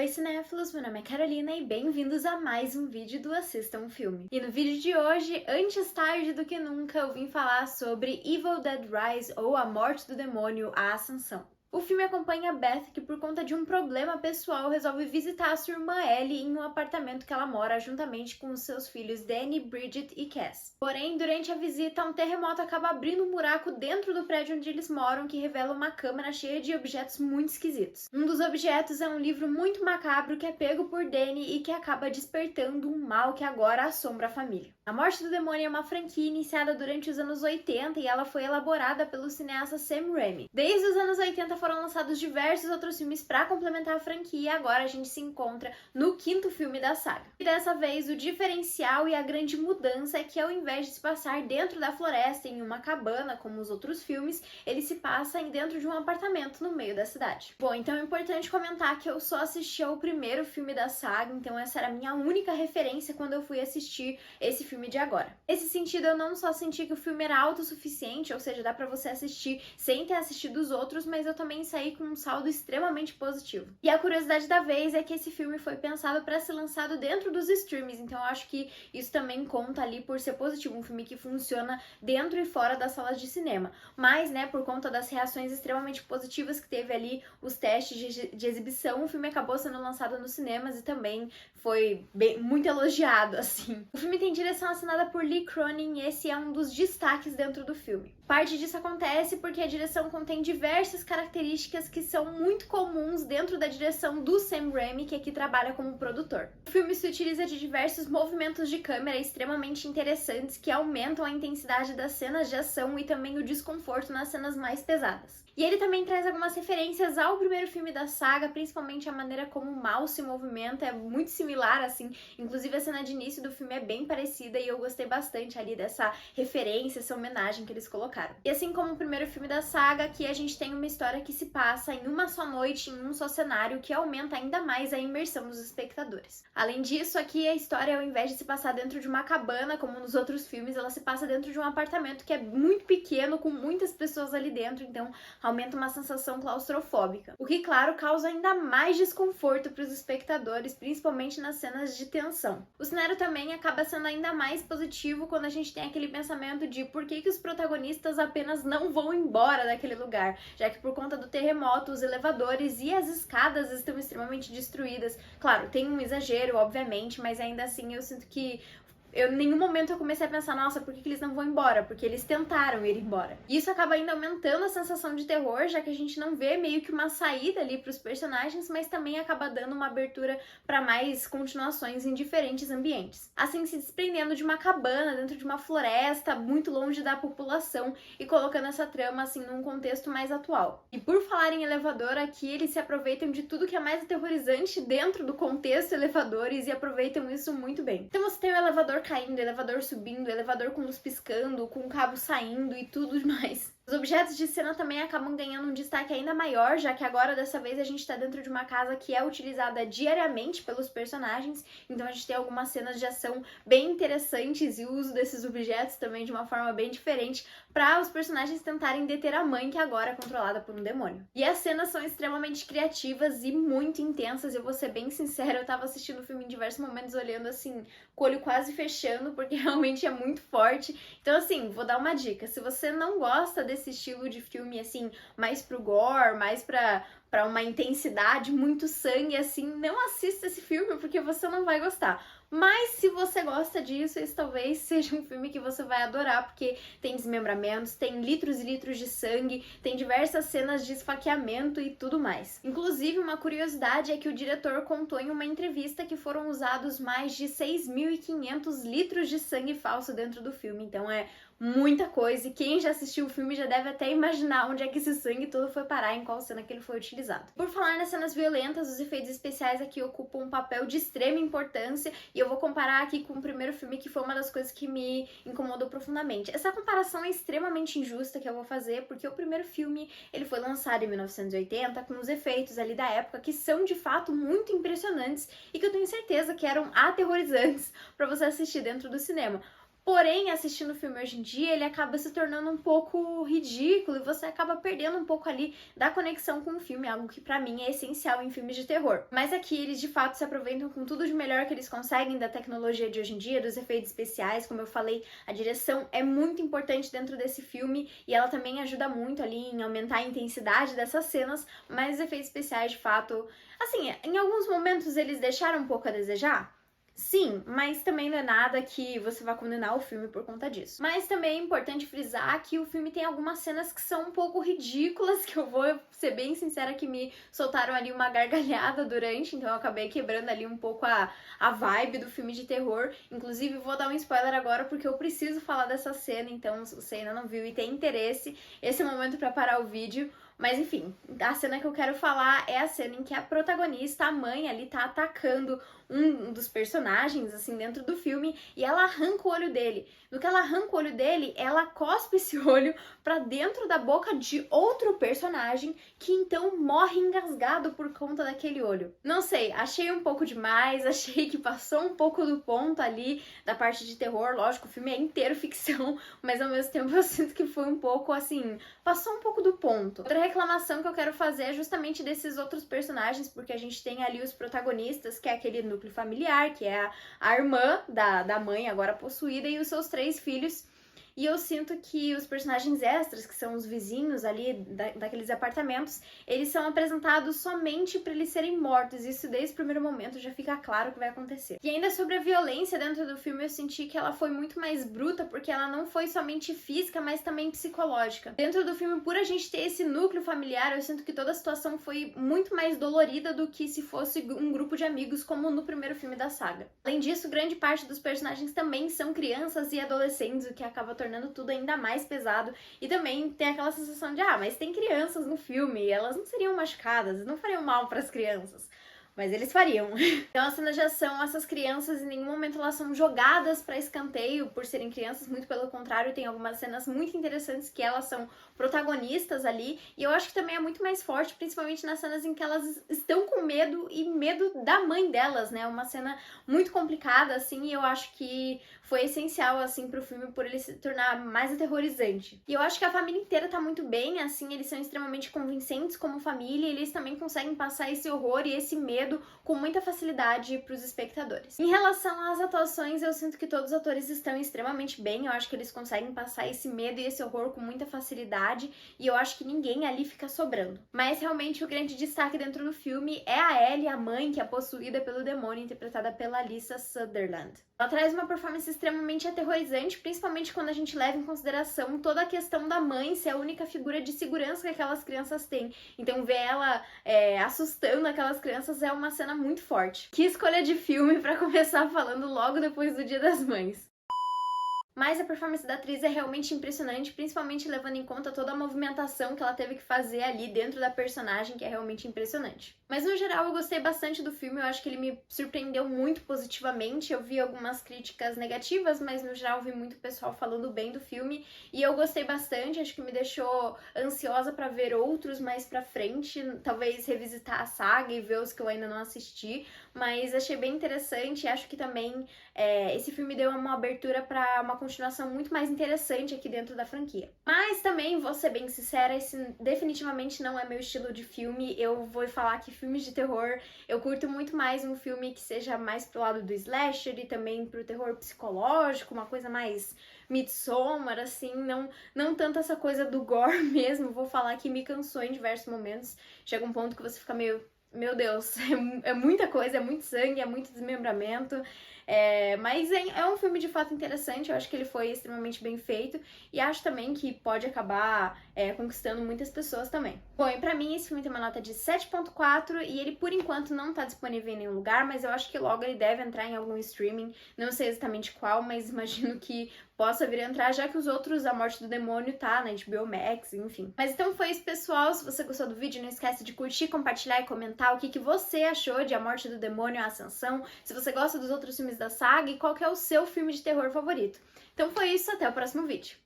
Oi cinéfilos, meu nome é Carolina e bem-vindos a mais um vídeo do Assista um Filme. E no vídeo de hoje, antes tarde do que nunca, eu vim falar sobre Evil Dead Rise ou A Morte do Demônio, A Ascensão. O filme acompanha Beth, que por conta de um problema pessoal resolve visitar a sua irmã Ellie em um apartamento que ela mora juntamente com os seus filhos Danny, Bridget e Cass. Porém, durante a visita, um terremoto acaba abrindo um buraco dentro do prédio onde eles moram que revela uma câmara cheia de objetos muito esquisitos. Um dos objetos é um livro muito macabro que é pego por Danny e que acaba despertando um mal que agora assombra a família. A Morte do Demônio é uma franquia iniciada durante os anos 80 e ela foi elaborada pelo cineasta Sam Raimi. Desde os anos 80 foram lançados diversos outros filmes para complementar a franquia e agora a gente se encontra no quinto filme da saga. E dessa vez o diferencial e a grande mudança é que ao invés de se passar dentro da floresta em uma cabana como os outros filmes, ele se passa dentro de um apartamento no meio da cidade. Bom, então é importante comentar que eu só assisti ao primeiro filme da saga, então essa era a minha única referência quando eu fui assistir esse filme de agora. Nesse sentido, eu não só senti que o filme era autossuficiente, ou seja, dá pra você assistir sem ter assistido os outros, mas eu também saí com um saldo extremamente positivo. E a curiosidade da vez é que esse filme foi pensado para ser lançado dentro dos streams, então eu acho que isso também conta ali por ser positivo, um filme que funciona dentro e fora das salas de cinema. Mas, né, por conta das reações extremamente positivas que teve ali, os testes de exibição, o filme acabou sendo lançado nos cinemas e também foi muito elogiado, assim. O filme tem direção assinada por Lee Cronin e esse é um dos destaques dentro do filme. Parte disso acontece porque a direção contém diversas características que são muito comuns dentro da direção do Sam Raimi, que aqui trabalha como produtor. O filme se utiliza de diversos movimentos de câmera extremamente interessantes que aumentam a intensidade das cenas de ação e também o desconforto nas cenas mais pesadas. E ele também traz algumas referências ao primeiro filme da saga, principalmente a maneira como o mal se movimenta, é muito similar, assim, inclusive a cena de início do filme é bem parecida e eu gostei bastante ali dessa referência, essa homenagem que eles colocaram. E assim como o primeiro filme da saga, aqui a gente tem uma história que se passa em uma só noite, em um só cenário, que aumenta ainda mais a imersão dos espectadores. Além disso, aqui a história, ao invés de se passar dentro de uma cabana, como nos outros filmes, ela se passa dentro de um apartamento que é muito pequeno, com muitas pessoas ali dentro, então aumenta uma sensação claustrofóbica. O que, claro, causa ainda mais desconforto para os espectadores, principalmente nas cenas de tensão. O cenário também acaba sendo ainda mais positivo quando a gente tem aquele pensamento de por que os protagonistas apenas não vão embora daquele lugar, já que por conta do terremoto, os elevadores e as escadas estão extremamente destruídas. Claro, tem um exagero, obviamente, mas ainda assim eu sinto que em nenhum momento eu comecei a pensar, nossa, por que eles não vão embora? Porque eles tentaram ir embora. E isso acaba ainda aumentando a sensação de terror, já que a gente não vê meio que uma saída ali pros personagens, mas também acaba dando uma abertura para mais continuações em diferentes ambientes. Assim, se desprendendo de uma cabana dentro de uma floresta, muito longe da população e colocando essa trama, assim, num contexto mais atual. E por falar em elevador, aqui eles se aproveitam de tudo que é mais aterrorizante dentro do contexto elevadores e aproveitam isso muito bem. Então você tem o elevador caindo, elevador subindo, elevador com luz piscando, com o cabo saindo e tudo mais. Os objetos de cena também acabam ganhando um destaque ainda maior, já que agora, dessa vez, a gente tá dentro de uma casa que é utilizada diariamente pelos personagens, então a gente tem algumas cenas de ação bem interessantes e o uso desses objetos também de uma forma bem diferente para os personagens tentarem deter a mãe, que agora é controlada por um demônio. E as cenas são extremamente criativas e muito intensas, eu vou ser bem sincera, eu tava assistindo o filme em diversos momentos olhando assim, com o olho quase fechando, porque realmente é muito forte. Então assim, vou dar uma dica, se você não gosta desse estilo de filme, assim, mais pro gore, mais pra uma intensidade, muito sangue, assim, não assista esse filme porque você não vai gostar. Mas se você gosta disso, esse talvez seja um filme que você vai adorar, porque tem desmembramentos, tem litros e litros de sangue, tem diversas cenas de esfaqueamento e tudo mais. Inclusive, uma curiosidade é que o diretor contou em uma entrevista que foram usados mais de 6.500 litros de sangue falso dentro do filme, então é muita coisa, e quem já assistiu o filme já deve até imaginar onde é que esse sangue todo foi parar, em qual cena que ele foi utilizado. Por falar nas cenas violentas, os efeitos especiais aqui ocupam um papel de extrema importância, e eu vou comparar aqui com o primeiro filme, que foi uma das coisas que me incomodou profundamente. Essa comparação é extremamente injusta que eu vou fazer, porque o primeiro filme, ele foi lançado em 1980, com os efeitos ali da época, que são de fato muito impressionantes, e que eu tenho certeza que eram aterrorizantes pra você assistir dentro do cinema. Porém, assistindo o filme hoje em dia, ele acaba se tornando um pouco ridículo e você acaba perdendo um pouco ali da conexão com o filme, algo que pra mim é essencial em filmes de terror. Mas aqui eles de fato se aproveitam com tudo de melhor que eles conseguem da tecnologia de hoje em dia, dos efeitos especiais, como eu falei, a direção é muito importante dentro desse filme e ela também ajuda muito ali em aumentar a intensidade dessas cenas, mas os efeitos especiais de fato, assim, em alguns momentos eles deixaram um pouco a desejar. Sim, mas também não é nada que você vá condenar o filme por conta disso. Mas também é importante frisar que o filme tem algumas cenas que são um pouco ridículas, que eu vou ser bem sincera que me soltaram ali uma gargalhada durante, então eu acabei quebrando ali um pouco a vibe do filme de terror. Inclusive, vou dar um spoiler agora porque eu preciso falar dessa cena, então se você ainda não viu e tem interesse, esse é o momento pra parar o vídeo. Mas enfim, a cena que eu quero falar é a cena em que a protagonista, a mãe ali, tá atacando um dos personagens, assim, dentro do filme, e ela arranca o olho dele. No que ela arranca o olho dele, ela cospe esse olho pra dentro da boca de outro personagem, que então morre engasgado por conta daquele olho. Não sei, achei um pouco demais, achei que passou um pouco do ponto ali da parte de terror. Lógico, o filme é inteiro ficção, mas ao mesmo tempo eu sinto que foi um pouco, assim, passou um pouco do ponto. Outra reclamação que eu quero fazer é justamente desses outros personagens, porque a gente tem ali os protagonistas, que é aquele núcleo familiar, que é a irmã da mãe agora possuída e os seus 3 filhos. E eu sinto que os personagens extras, que são os vizinhos ali daqueles apartamentos, eles são apresentados somente para eles serem mortos. Isso desde o primeiro momento já fica claro o que vai acontecer. E ainda sobre a violência dentro do filme, eu senti que ela foi muito mais bruta, porque ela não foi somente física, mas também psicológica. Dentro do filme, por a gente ter esse núcleo familiar, eu sinto que toda a situação foi muito mais dolorida do que se fosse um grupo de amigos, como no primeiro filme da saga. Além disso, grande parte dos personagens também são crianças e adolescentes, o que acaba tornando tudo ainda mais pesado. E também tem aquela sensação de, mas tem crianças no filme, elas não seriam machucadas, não fariam mal para as crianças. Mas eles fariam. Então as cenas de ação, essas crianças, em nenhum momento elas são jogadas para escanteio por serem crianças, muito pelo contrário, tem algumas cenas muito interessantes que elas são protagonistas ali, e eu acho que também é muito mais forte, principalmente nas cenas em que elas estão com medo e medo da mãe delas, né? Uma cena muito complicada, assim, e eu acho que foi essencial, assim, pro filme por ele se tornar mais aterrorizante. E eu acho que a família inteira tá muito bem, assim, eles são extremamente convincentes como família, e eles também conseguem passar esse horror e esse medo com muita facilidade pros espectadores. Em relação às atuações, eu sinto que todos os atores estão extremamente bem, eu acho que eles conseguem passar esse medo e esse horror com muita facilidade, e eu acho que ninguém ali fica sobrando. Mas realmente o grande destaque dentro do filme é a Ellie, a mãe, que é possuída pelo demônio, interpretada pela Alyssa Sutherland. Ela traz uma performance extremamente aterrorizante, principalmente quando a gente leva em consideração toda a questão da mãe ser a única figura de segurança que aquelas crianças têm. Então ver ela assustando aquelas crianças é uma cena muito forte. Que escolha de filme pra começar falando logo depois do Dia das Mães. Mas a performance da atriz é realmente impressionante, principalmente levando em conta toda a movimentação que ela teve que fazer ali dentro da personagem, que é realmente impressionante. Mas no geral eu gostei bastante do filme, eu acho que ele me surpreendeu muito positivamente. Eu vi algumas críticas negativas, mas no geral vi muito pessoal falando bem do filme, e eu gostei bastante, acho que me deixou ansiosa pra ver outros mais pra frente, talvez revisitar a saga e ver os que eu ainda não assisti, mas achei bem interessante. Acho que também esse filme deu uma abertura pra uma continuação muito mais interessante aqui dentro da franquia. Mas também, vou ser bem sincera, esse definitivamente não é meu estilo de filme. Eu vou falar que filmes de terror, eu curto muito mais um filme que seja mais pro lado do slasher e também pro terror psicológico, uma coisa mais Midsommar, assim, não tanto essa coisa do gore mesmo. Vou falar que me cansou em diversos momentos. Chega um ponto que você fica meio, meu Deus, é muita coisa, é muito sangue, é muito desmembramento. Mas é um filme de fato interessante, eu acho que ele foi extremamente bem feito e acho também que pode acabar conquistando muitas pessoas também. Bom, e pra mim esse filme tem uma nota de 7.4 e ele por enquanto não tá disponível em nenhum lugar, mas eu acho que logo ele deve entrar em algum streaming, não sei exatamente qual, mas imagino que possa vir a entrar, já que os outros, A Morte do Demônio, tá na HBO Max, enfim. Mas então foi isso, pessoal. Se você gostou do vídeo, não esquece de curtir, compartilhar e comentar o que você achou de A Morte do Demônio, A Ascensão, se você gosta dos outros filmes da saga e qual que é o seu filme de terror favorito. Então foi isso, até o próximo vídeo.